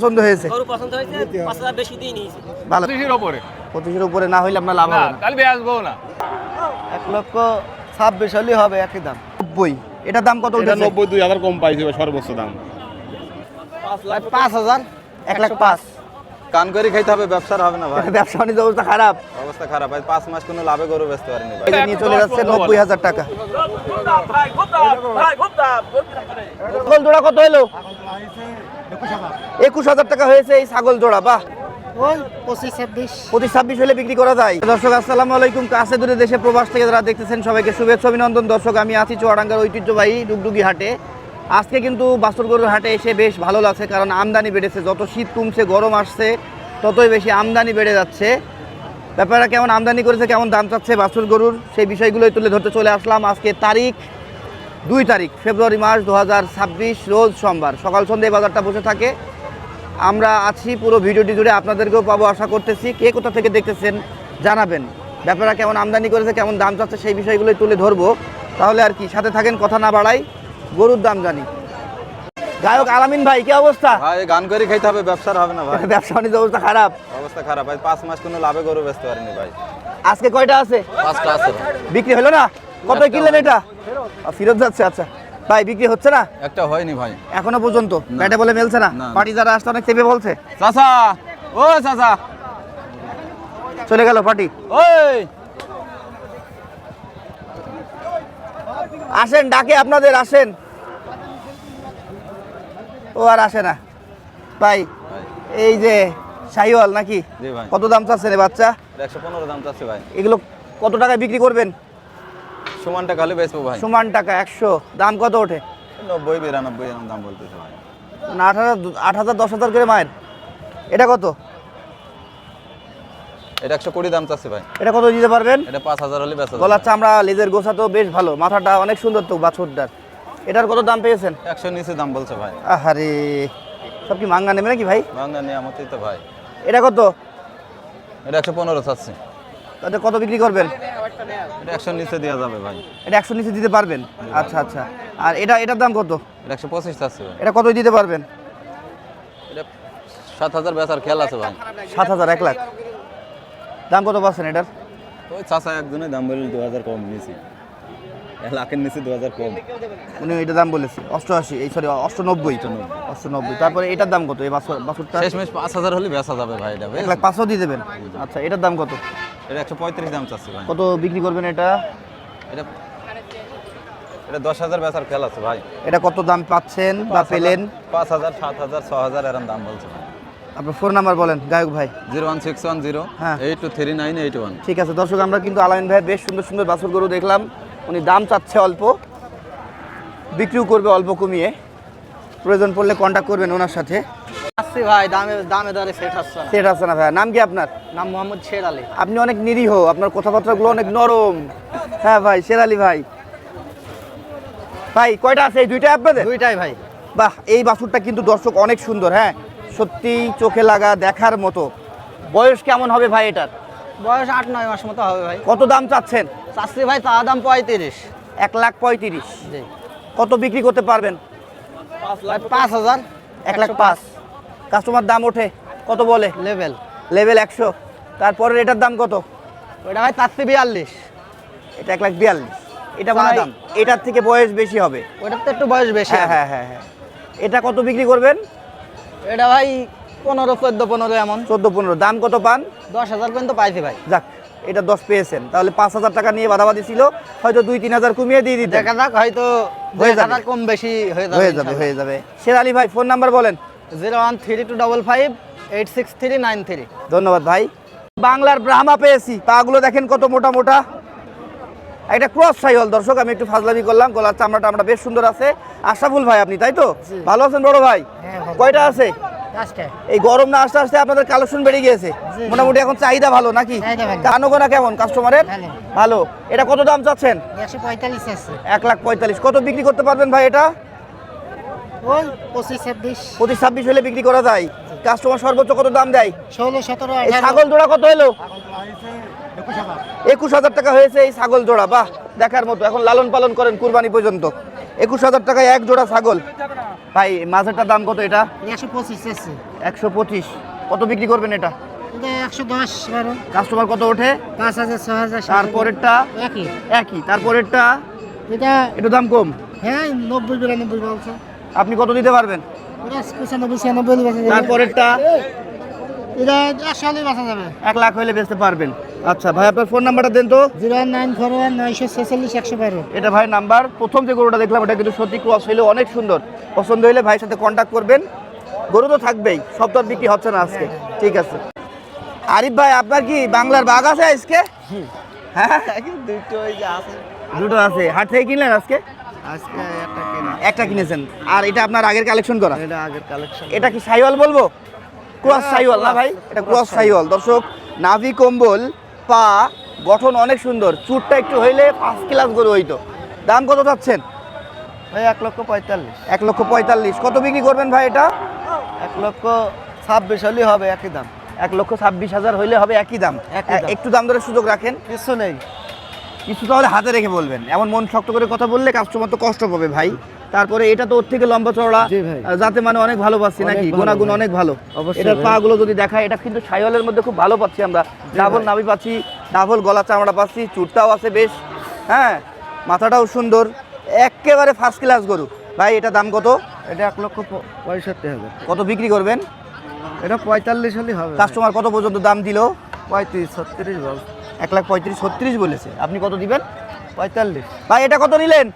পছন্দ হয়েছে গরু পছন্দ হয়েছে 5000 বেশি দিয়ে নিয়েছে ভালো 25 এর উপরে 25 এর উপরে না হইলে আপনার লাভ হবে না কালকে আসবো না 1,26,000 হলেই হবে একই দাম 90 এটার দাম কত এটা উঠেছে 90-2000 কম পাইছি সর্বোচ্চ দাম 5,000 1,05,000 কান করে খাইতে হবে, ব্যবসার হবে না ভাই। ব্যবসা বাণিজ্য অবস্থা খারাপ অবস্থা খারাপ ভাই, 5 মাস কোনো লাভে গরু বেচতে পারেনি ভাই। এটা নিয়ে চলে যাচ্ছে 90,000 টাকা ছাগল জোড়া কত হলো 21,000 টাকা হয়েছে এই ছাগল জোড়া বাহ ওই 25-26 হলে বিক্রি করা যায়। দর্শক আসসালামু আলাইকুম, কাছে দূরে দেশে প্রবাস থেকে যারা দেখতেছেন সবাইকে শুভেচ্ছা অভিনন্দন। দর্শক আমি আছি চুয়াডাঙ্গার ঐতিহ্যবাহী ডুগডুগি হাটে। আজকে কিন্তু বাছুর গরুর হাটে এসে বেশ ভালো লাগছে, কারণ আমদানি বেড়েছে। যত শীত কমছে, গরম আসছে, ততই বেশি আমদানি বেড়ে যাচ্ছে। ব্যাপারটা কেমন আমদানি করেছে, কেমন দাম চাচ্ছে বাছুর গরুর, সেই বিষয়গুলোই তুলে ধরতে চলে আসলাম। আজকে 2 তারিখ ফেব্রুয়ারি মাস 2026, রোজ সোমবার। সকাল সন্ধ্যায় বাজারটা বসে থাকে। আমরা আছি পুরো ভিডিওটি জুড়ে, আপনাদেরকেও পাবো আশা করতেছি। কে কোথা থেকে দেখতেছেন জানাবেন। ব্যাপারটা কেমন আমদানি করেছে, কেমন দাম চাচ্ছে, সেই বিষয়গুলোই তুলে ধরবো। তাহলে আর কি, সাথে থাকেন, কথা না বাড়াই, গরুর দাম জানি। গায়ক আলামিন ভাই, কি অবস্থা? ভাই গান করে খাইতে হবে, ব্যবসার হবে না ভাই। ব্যবসা বাণিজ্য অবস্থা খারাপ। অবস্থা খারাপ ভাই, 5 মাস কোনো লাভে গরু বেচতে পারেনি ভাই। আজকে কয়টা আছে? 5টা আছে ভাই। বিক্রি হলো না? কত কিনলেন এটা? ফেরত যাচ্ছে। আচ্ছা ভাই, বিক্রি হচ্ছে না একটা হয়নি ভাই এখনো পর্যন্ত? ব্যাটে বলে মেলছে না? না। পার্টি যারা আসতে অনেক চেপে বলছে। চাচা, ও চাচা, চলে গেল পার্টি। ওই আসেন, ডাকে আপনাদের, আসেন। ও আর আসে না ভাই। এই যে শাহিওয়াল নাকি? জি ভাই। কত দাম চাচ্ছেন এই বাচ্চা? 115 দাম চাচ্ছি ভাই। এগুলো কত টাকায় বিক্রি করবেন? সমান টাকা হলে বেচবো ভাই। সমান টাকা 100। দাম কত ওঠে? 90-92 এরকম দাম বলতেছে ভাই। না, 8,000 10,000 করে মায়ের। এটা কত? এটা 120 দাম চাচ্ছি ভাই। এটা কত দিতে পারবেন? এটা 5,000 হলে বেচা গলার যাবে। চামড়া, লেজের গোছা তো বেশ ভালো, মাথাটা অনেক সুন্দর তো বাছুরটার। এটার কত দাম পেয়েছেন? 100 নিচে দাম বলছে ভাই। আহারে, সব কি মাঙ্গা নেবে নাকি ভাই? বাংলা নিয়ামতই তো ভাই। এটা কত? এটা 115 চাচ্ছি। তাতে কত বিক্রি করবেন? এটা 100 নিচে দেওয়া যাবে ভাই। এটা 100 নিচে দিতে পারবেন? আচ্ছা আচ্ছা। আর এটার দাম কত? এটা 125 চাচ্ছি ভাই। এটা কত দিতে পারবেন? এটা 7,000 বেচার খেয়াল আছে ভাই। 7,000, 1 লাখ। দাম কত পাচ্ছেন এটার? ওই চাচা একজনে দাম বলল 2,000 কম নিয়েছি। 1 লাখের নিচে 2,000 কম। উনি এটা দাম বলেছে 88, এই সরি 98। তারপরে এটার দাম কত এই বাছুরটা? শেষমেশ 5,000 হলে বেচা যাবে ভাই। এটা 1,05,000 দিয়ে দেবেন? আচ্ছা, এটার দাম কত? এটা 135 দাম চাচ্ছি ভাই। কত বিক্রি করবেন এটা? এটা 10,000 বেচার খেয়াল আছে ভাই। এটা কত দাম পাচ্ছেন বা পেলেন? 5,000, 7,000, 6,000 এরকম দাম বলছে ভাই। আপনার ফোন নাম্বার বলেন গায়ক ভাই। 01610 হ্যাঁ। 823981। ঠিক আছে দর্শক, আমরা কিন্তু আলামিন ভাই বেশ সুন্দর সুন্দর বাছুর গরু দেখলাম। উনি দাম চাচ্ছে অল্প, বিক্রিও করবে অল্প কমিয়ে। প্রয়োজন পড়লে কন্ট্যাক্ট করবেন ওনার সাথে। আসছি ভাই, দামে দরে সেট আসছে না। সেটা আছে না ভাই? নাম কি আপনার? নাম মোহাম্মদ শের আলী। আপনি অনেক নিরীহ, আপনার কথাবার্তাগুলো অনেক নরম। হ্যাঁ ভাই, শের আলী ভাই। ভাই কয়টা আছে? এই দুইটা আপনাদের? দুইটাই ভাই। বাহ, এই বাছুরটা কিন্তু দর্শক অনেক সুন্দর। হ্যাঁ, সত্যি চোখে লাগা, দেখার মতো। বয়স কেমন হবে ভাই এটার? বয়স 8-9 মাস মতো হবে ভাই। কত দাম চাচ্ছেন? চাচ্ছি ভাই তা দাম 35। 1,35,000। জি কত বিক্রি করতে পারবেন? 5,000। 1,05,000। কাস্টমার দাম ওঠে কত বলে? Level level 100। তারপরে এটার দাম কত? ওইটা ভাই 42। এটা 1,42,000। এটা মনে হয় দাম। এটার থেকে বয়স বেশি হবে। ওইটার তো একটু বয়স বেশি। হ্যাঁ হ্যাঁ হ্যাঁ হ্যাঁ। এটা কত বিক্রি করবেন? এটা ভাই 15, 14, 15 এমন। 14-15। দাম কত পান? 10,000 পর্যন্ত পাইছি ভাই। যাক, এটা 10 পেয়েছেন, তাহলে 5,000 টাকা নিয়ে বাধাবাধি ছিল, হয়তো 2-3,000 কমিয়ে দিয়ে দিতেন। দেখা যাক, হয়তো হয়ে যাবে। 2,000 কম বেশি হয়ে যাবে। হয়ে যাবে হয়ে যাবে। শের আলী ভাই, ফোন নাম্বার বলেন। 01325586393। ধন্যবাদ ভাই। বাংলার ব্রাহ্মা পেয়েছি, পাগুলো দেখেন কত মোটা মোটা। একটা ক্রস সাইওয়াল। দর্শক আমি একটু ফাজলামি করলাম, গলার চামড়াটা আমরা বেশ সুন্দর আছে। আশরাফুল ভাই আপনি, তাই তো? ভালো আছেন বড় ভাই? কয়টা আছে? এই গরম না আসতে আসতে আপনাদের কালেকশন বেড়ে গিয়েছে মোটামুটি, এখন চাহিদা ভালো নাকি? কানোগোনা কেমন কাস্টমারের? ভালো। এটা কত দাম চাচ্ছেন? 145। 1,45,000। কত বিক্রি করতে পারবেন ভাই এটা? ওই 25-26। 25-26 হলে বিক্রি করা যায়। কাস্টমার সর্বোচ্চ কত দাম দেয়? 16-17। এই ছাগল জোড়া কত হলো? 21,000 টাকা হয়েছে এই ছাগল জোড়া। বাহ, দেখার মতো। এখন লালন পালন করেন কুরবানি পর্যন্ত। 21,000 টাকায় এক জোড়া ছাগল। ভাই মাঝেরটার দাম কত এটা? 125 আছে 125। কত বিক্রি করবেন এটা? এটা 110 12 কাস্টমার কত ওঠে? 5000 6000 তারপরেরটা একই একই, তারপরেরটা এটা একটু দাম কম। হ্যাঁ 90 92 বলছে আপনি কত দিতে পারবেন? এটা 95 96 বেচা যাবে তারপরেরটা এটা 100 হলে বেচা যাবে 1 লাখ হলে বেচতে পারবেন। আচ্ছা ভাই, আপনার ফোন নাম্বারটা দেন তো। 0941946 112 এটা ভাই নাম্বার। প্রথম যে গরুটা দেখলাম এটা কিন্তু সত্যি ক্রস হইলে অনেক সুন্দর। পছন্দ হইলে ভাইয়ের সাথে কন্ট্যাক্ট করবেন। গরু তো থাকবেই, সব তো আর বিক্রি হচ্ছে না আজকে। ঠিক আছে আরিফ ভাই, আপনার কি বাংলার বাঘ আছে আজকে? হ্যাঁ দুটো আছে। হাট থেকে কিনলেন আজকে? আজকে একটা কেনা, একটা কিনেছেন। আর এটা আপনার আগের কালেকশন করা? এটা আগের কালেকশন। এটা কি সাইওয়াল বলবো? ক্রস সাইওয়াল না ভাই, এটা ক্রস সাইওয়াল। দর্শক, নাভি কম্বল, পা গঠন অনেক সুন্দর। চুটটা একটু হইলে 5 ক্লাস গরু হইতো। দাম কত চাচ্ছেন? ভাই 1,45,000। 1,45,000। কত বিক্রি করবেন ভাই এটা? 1,26,000 হলেই হবে, একই দাম। 1,26,000 হইলে হবে একই দাম। একই দাম। একটু দাম দরের সুযোগ রাখেন। কিছু নেই। কিছু তাহলে হাতে রেখে বলবেন, এমন মন শক্ত করে কথা বললে কাস্টমার তো কষ্ট পাবে ভাই। তারপরে এটা তো ওর থেকে লম্বা চওড়া, জি ভাই। যাতে মানে অনেক ভালো পাচ্ছি নাকি? অনেক ভালো গুণাগুণ ভাই। অনেক ভালো। অবশ্যই এটার ভাই। পা গুলো যদি দেখায়, এটা কিন্তু সাইওয়ালের মধ্যে খুব ভালো পাচ্ছি আমরা। ডাবল ভাই। নাভি পাচ্ছি, ডাবল গলা চামড়া পাচ্ছি, চুটটাও আছে বেশ। হ্যাঁ, মাথাটাও সুন্দর, একেবারে ফার্স্ট ক্লাস গরু। ভাই এটা দাম কত? এটা 1,65,000। কত বিক্রি করবেন? এটা 45 হলেই হবে। কাস্টমার কত পর্যন্ত দাম দিল? 35 36 বল। 1,35,000 36 বলেছে। আপনি কত দিবেন? 45। ভাই এটা কত নিলেন?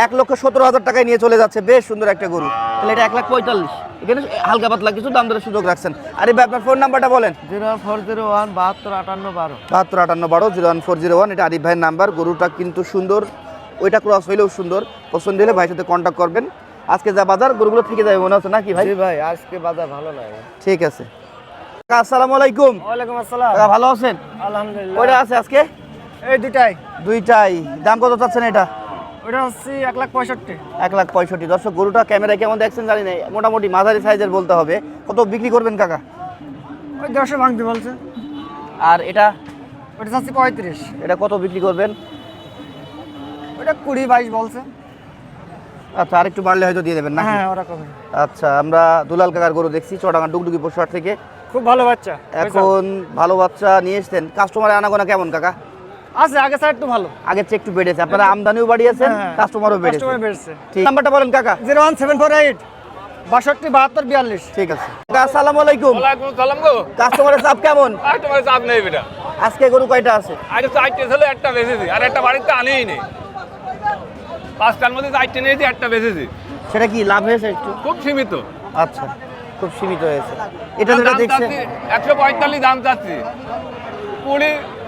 1,17,000 টাকায় নিয়ে চলে যাচ্ছে। বেশ সুন্দর একটা গরু। তাহলে এটা 1,45,000। এখানে হালকা পাতলা কিছু দাম দরের সুযোগ রাখছেন। আরে ভাই, আপনার ফোন নাম্বারটা বলেন। 01401 72 58 12। 7258 01401। এটা আরিফ ভাইয়ের নাম্বার। গরুটা কিন্তু সুন্দর, ওইটা ক্রস হইলেও সুন্দর। পছন্দ হলে ভাইয়ের সাথে কন্ট্যাক্ট করবেন। আজকে যা বাজার, গরুগুলো থেকে যাবে মনে হচ্ছে নাকি ভাই? জি ভাই, আজকে বাজার ভালো লাগে। ঠিক আছে। কাকা, আসসালামু আলাইকুম। ওয়ালাইকুম আসসালাম কাকা ভালো আছেন? আলহামদুলিল্লাহ কয়টা আছে আজকে? এই দুটাই দুইটাই। দাম কত চাচ্ছেন এটা? ওটা হচ্ছে 165 1,65,000। দর্শক, গরুটা ক্যামেরায় কেমন দেখছেন জানি না, মোটামুটি মাঝারি সাইজের বলতে হবে। কত বিক্রি করবেন কাকা? ওই 100 ভাঙতে বলছে আর এটা ওটা হচ্ছে 35 এটা কত বিক্রি করবেন? ওটা 20 22 বলছে আচ্ছা, আর একটু বাড়লে হয়তো দিয়ে দেবেন না? হ্যাঁ ওরকম আচ্ছা, আমরা দুলাল কাকার গরু দেখছি চুয়াডাঙ্গা ডুগডুগি পশুহাট থেকে। খুব ভালো বাচ্চা এখন ভালো বাচ্চা নিয়ে এসছেন। কাস্টমারের আনাগোনা কেমন কাকা? আছে আগে সাইড তো ভালো আগের চেয়ে একটু বেড়েছে। আপনারা আমদানিও বাড়িয়েছেন, হ্যাঁ, কাস্টমারও বেড়েছে। কাস্টমার বেড়েছে ঠিক, নাম্বারটা বলেন কাকা। 01748 62 72 42 ঠিক আছে কাকা, আসসালামু আলাইকুম। ওয়ালাইকুম সালাম গো। কাস্টমারের চাপ কেমন? আর তোমার চাপ নেই বেটা। আজকে গরু কয়টা আছে? আরে চারটে ছিল, একটা বেচেছি, আর একটা বাড়িতে আনেই নেই। 5টার মধ্যে চারটে নিয়েছি, একটা বেচেছি। সেটা কি লাভ হয়েছে একটু? খুব সীমিত। আচ্ছা, খুব সীমিত হয়েছে। এটা যেটা দাম দেখছেন, চাচ্ছি 145 দাম চাচ্ছি।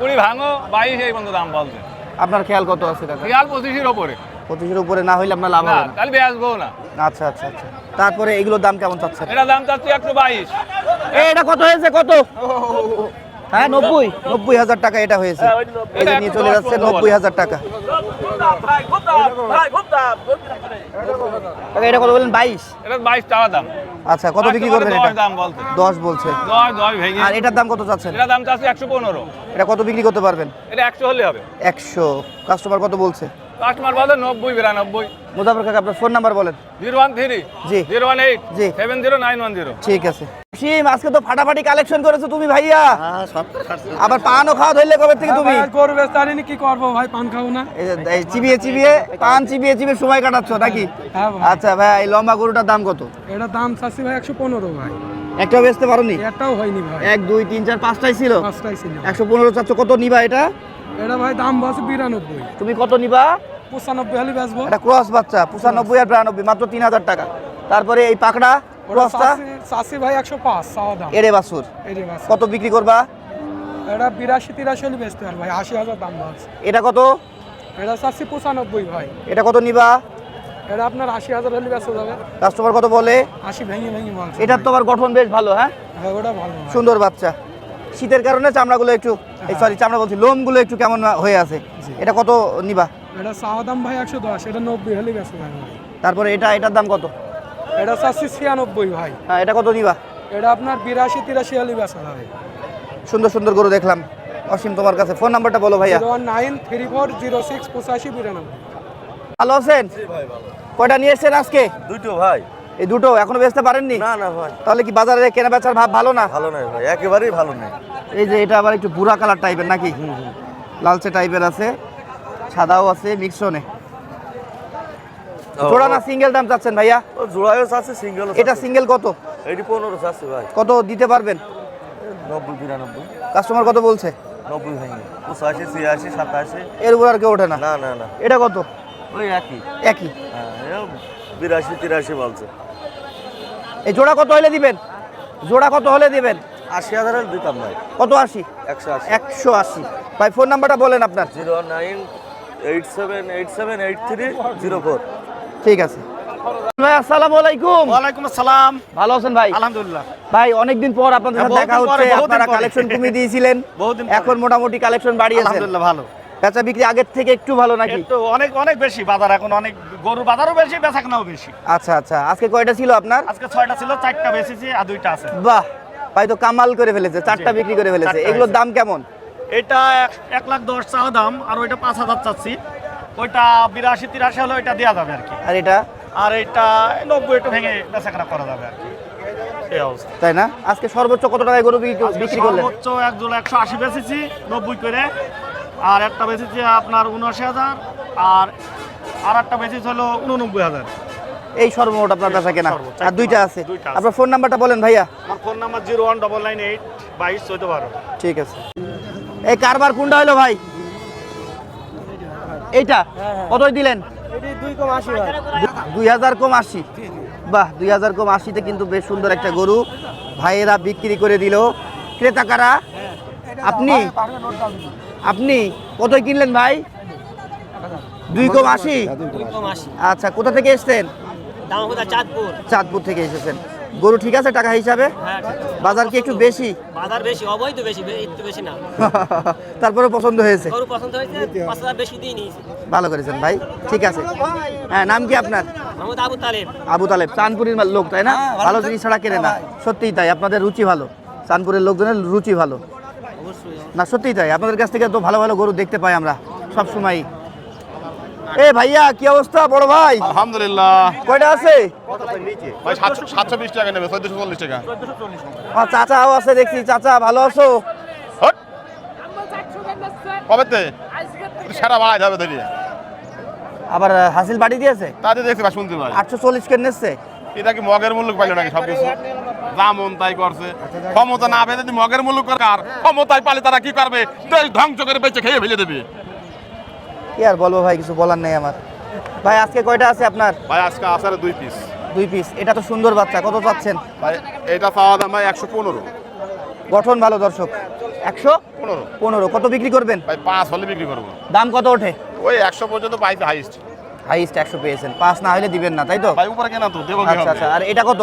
20 ভাঙো 22 এই পর্যন্ত দাম বলছে। আপনার খেয়াল কত আছে কাকা? রিয়াল 25-এর ওপরে। 25-এর উপরে না হইলে আপনার লাভ না হবে না। তাহলে বেচবো না। আচ্ছা আচ্ছা আচ্ছা। তারপরে এগুলোর দাম কেমন চাচ্ছেন? এটা দাম চাচ্ছি 122। এটা কত হয়েছে? কত? হ্যাঁ 90,000 টাকা এটা হয়েছে। এই যে নিয়ে চলে যাচ্ছে 90,000 টাকা। কাকা, এটা কত বলেন? 22। এটা 22 টাকা দাম। আচ্ছা, কত বিক্রি করবেন 10 এটা? দাম বলছে। 10 বলছে। 10 ভেঙে। আর এটার দাম কত চাচ্ছেন? এটা দাম চাচ্ছি 115। এটা কত বিক্রি করতে পারবেন? এটা 100 হলে হবে। 100। কাস্টমার কত বলছে? কাস্টমার বলে 90 92। মুজাফর কাকা, আপনার ফোন নাম্বার বলেন। 013 জি 018 জি 70910। ঠিক আছে। সিম, আজকে তো ফাটাফাটি কালেকশন করেছো তুমি ভাইয়া। হ্যাঁ, সব খাচ্ছে। আবার পানও খাওয়া ধরলে কবে থেকে তুমি? করবে জানি কি করবো ভাই, পান খাবো না। এই যে এই চিবিয়ে চিবিয়ে পান চিবিয়ে চিবিয়ে সময় কাটাচ্ছ নাকি? হ্যাঁ ভাই। আচ্ছা ভাই, এই লম্বা গরুটার দাম কত? এটা দাম চাচ্ছি ভাই 115 ভাই। একটাও বেচতে পারোনি? একটাও হয়নি ভাই, 1 2 3 4 5টাই ছিল। 5টাই ছিল। 115 চাচ্ছ, কত নিবা এটা? এটা ভাই দাম বলছে 92। তুমি কত নিবা? 95 হলে বেচবো। এটা ক্রস বাচ্চা, 95 আর 92, মাত্র 3,000 টাকা। তারপরে এই পাকড়া ক্রসটা চাচ্ছি ভাই 105 চাওয়া দাম। এরে বাছুর, এই যে বাস। কত বিক্রি করবা? এটা 82 83 হলে বেচতে পারবো ভাই, 80,000 দাম বলছে। এটা কত? এটা চাচ্ছি 95 ভাই। এটা কত নিবা? এটা আপনার 80,000 হলে বেচা যাবে। কাস্টমার কত বলে? 80 ভেঙে ভেঙে বলছে। এটার তো আবার গঠন বেশ ভালো। হ্যাঁ, হ্যাঁ ওটা ভালো ভাই। সুন্দর বাচ্চা। শীতের কারণে চামড়াগুলো একটু, এই সরি চামড়া বলছি, লোমগুলো একটু কেমন হয়ে আছে। এটা কত নিবা? এটা চাওয়া দাম ভাই 110, এটা 90 হলে বেচা যাবে ভাই। তারপরে এটার দাম কত? এটা চাচ্ছি 96 ভাই। হ্যাঁ, এটা কত নিবা? এটা আপনার 82 83 হলে বেচা যাবে। সুন্দর সুন্দর গরু দেখলাম। অসীম, তোমার কাছে ফোন নাম্বারটা বলো ভাইয়া। 01934068592। ভালো আছেন? কয়টা নিয়ে এসেছেন আজকে? দুটো ভাই। এই দুটো এখনো বেচতে পারেননি? না না ভাই, তাহলে কি বাজারে কেনা বেচার ভাব ভালো না? ভালো নয় ভাই, একেবারেই ভালো নয়। এই যে এটা আবার একটু ভুরা কালার টাইপের নাকি? লালচে টাইপের আছে, সাদাও আছে, মিক্সনে। জোড়া না সিঙ্গেল দাম চাচ্ছেন ভাইয়া? ও জোড়ায়ও আছে, সিঙ্গেলও এটা সিঙ্গেল কত? এটি 15 আছে ভাই। কত দিতে পারবেন? 90 92 কাস্টমার কত বলছে? 90 ভেঙে 85 86 87। এর উপর আর কেউ ওঠে না? না না না, এটা কত? ওই একই। একই। হ্যাঁ, 82 83 বলছে। এই জোড়া কত হলে দিবেন? জোড়া কত হলে দিবেন? 80,000 দিতাম ভাই। কত 80? 180। 180। ভাই ফোন নাম্বারটা বলেন আপনার। 0987878304। ঠিক আছে ভাই, আসসালামু আলাইকুম। ওয়ালাইকুম আসসালাম। ভালো আছেন ভাই? আলহামদুলিল্লাহ। ভাই অনেকদিন পর আপনাদের সাথে বহুদিন দেখা পরে, হচ্ছে। বহুদিন আপনারা পরে। কালেকশন কমিয়ে দিয়েছিলেন, বহুদিন পরে। এখন মোটামুটি কালেকশন বাড়িয়েছেন। আলহামদুলিল্লাহ ভালো। বেচা বিক্রি আগের থেকে একটু ভালো নাকি? একটু অনেক অনেক বেশি বাজার, এখন অনেক গরুর বাজারও বেশি, বেচাকেনাও বেশি। আচ্ছা আচ্ছা, আজকে কয়টা ছিল আপনার? আজকে 6টা ছিল, 4টা বেচেছি আর 2টা আছে। বাহ, ভাই তো কামাল করে ফেলেছে, 4টা বিক্রি করে ফেলেছে। 4টা এগুলোর হয়েছে। দাম কেমন? এটা 1,10,000 চাওয়া দাম, আর ওইটা 5,000 চাচ্ছি। ওইটা 82 83 হলে ওইটা দেওয়া যাবে আর কি। আর এটা? আর এটা 90 একটু ভেঙে বেচাকেনা করা যাবে আর কি, এই অবস্থা। তাই না? আজকে সর্বোচ্চ কত টাকায় গরু বিক্রি করলেন? সর্বোচ্চ এক জোড়া 180 বেচেছি 90 করে, আর একটা বেচেছি আপনার 79,000, আর একটা বেচেছি হলো 89,000। এই সর্বমোট আপনার বেচা কেনা? সর্বোচ্চ। আর দুইটা আছে? দুইটা আছে। আপনার ফোন নাম্বারটা বলেন ভাইয়া। আমার ফোন নাম্বার 01998 22 14 12। ঠিক আছে। এই কারবার কোনটা হলো ভাই? এইটা কতই দিলেন? 2000 কম 80। বাহ, 2000 কম 80-তে কিন্তু বেশ সুন্দর একটা গরু ভাইয়েরা বিক্রি করে দিল। ক্রেতা কারা? আপনি? আপনি কতই কিনলেন ভাই? 2 কম 80। আচ্ছা, কোথা থেকে এসেছেন? চাঁদপুর থেকে এসেছেন। গরু ঠিক আছে টাকা হিসাবে? বাজার কি একটু বেশি? বাজার বেশি, অবৈধ বেশি, একটু বেশি না। তারপরে পছন্দ হয়েছে? গরু পছন্দ হয়েছে, 5,000 বেশি দিয়ে নিয়েছি। ভালো করেছেন ভাই, ঠিক আছে। হ্যাঁ, নাম কি আপনার? মোহাম্মদ আবু তালেব। আবু তালেব, চাঁদপুরের লোক তাই না? ভালো জিনিস ছাড়া কেনে না। সত্যিই তাই, আপনাদের রুচি ভালো, চাঁদপুরের লোকজনের রুচি ভালো না, সত্যিই তাই। আপনাদের কাছ থেকে তো ভালো ভালো গরু দেখতে পাই আমরা সব সময়। এ ভাইয়া, কি অবস্থা বড় ভাই? আলহামদুলিল্লাহ কয়টা আছে? ভাই 720 টাকা নেবে, 1440 টাকা। চাচাও আছে দেখছি। চাচা ভালো আছো? হট কবেতে সারা বাড়াই যাবে ধরে আবার হাসিল বাড়ি দিয়েছে? তাতে দেখছি ভাই, শুনতে ভাই 840 কে নিচ্ছে। এটা কি মগের মূল্য পাইলো নাকি? সব কিছু যেমন তাই করছে। ক্ষমতা না পেয়ে যদি মগের মূল্য কার ক্ষমতায় পালে তারা কি করবে? দেশ ধ্বংস করে বেঁচে খেয়ে ফেলে দেবে। কি আর বলবো ভাই, কিছু বলার নেই আমার। ভাই আজকে কয়টা আছে আপনার? ভাই আজকে আসার 2 পিস। 2 পিস। এটা তো সুন্দর বাচ্চা, কত চাচ্ছেন? ভাই এটা পাওয়া দাম ভাই 115। গঠন ভালো দর্শক। 115। কত বিক্রি করবেন? ভাই 5 হলে বিক্রি করবো। দাম কত ওঠে? ওই 100 পর্যন্ত পাইছে হাইস্ট। হাইস্ট 100 পেয়েছেন, 5 না হলে দিবেন না, তাই তো? ভাই উপরে কেনা তো দেবো কি আচ্ছা হবে? আচ্ছা। আর এটা কত?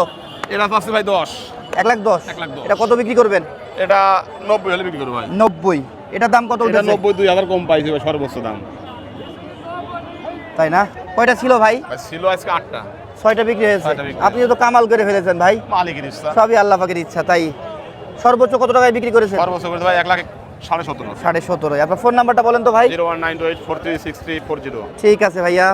এটা পাচ্ছে ভাই 10। 1,10,000। 1,10,000 এটা কত বিক্রি করবেন? এটা 90 হলে বিক্রি করবো ভাই। 90। এটার দাম কত এটা উঠেছে? 90 2000 কম পাইছে ভাই, সর্বোচ্চ দাম। তাই না? কয়টা ছিল ভাই? ভাই ছিল আজকে 8টা। 6টা বিক্রি হয়েছে। 6টা বিক্রি আপনি তো কামাল করে ফেলেছেন ভাই। মালিকের ইচ্ছা। সবই আল্লাহ পাকের ইচ্ছা। তাই সর্বোচ্চ কত টাকায় বিক্রি করেছেন? সর্বোচ্চ করে ভাই 1,17,500। 17.5। আপনার ফোন নাম্বারটা বলেন তো ভাই। 01928436340। ঠিক আছে ভাইয়া।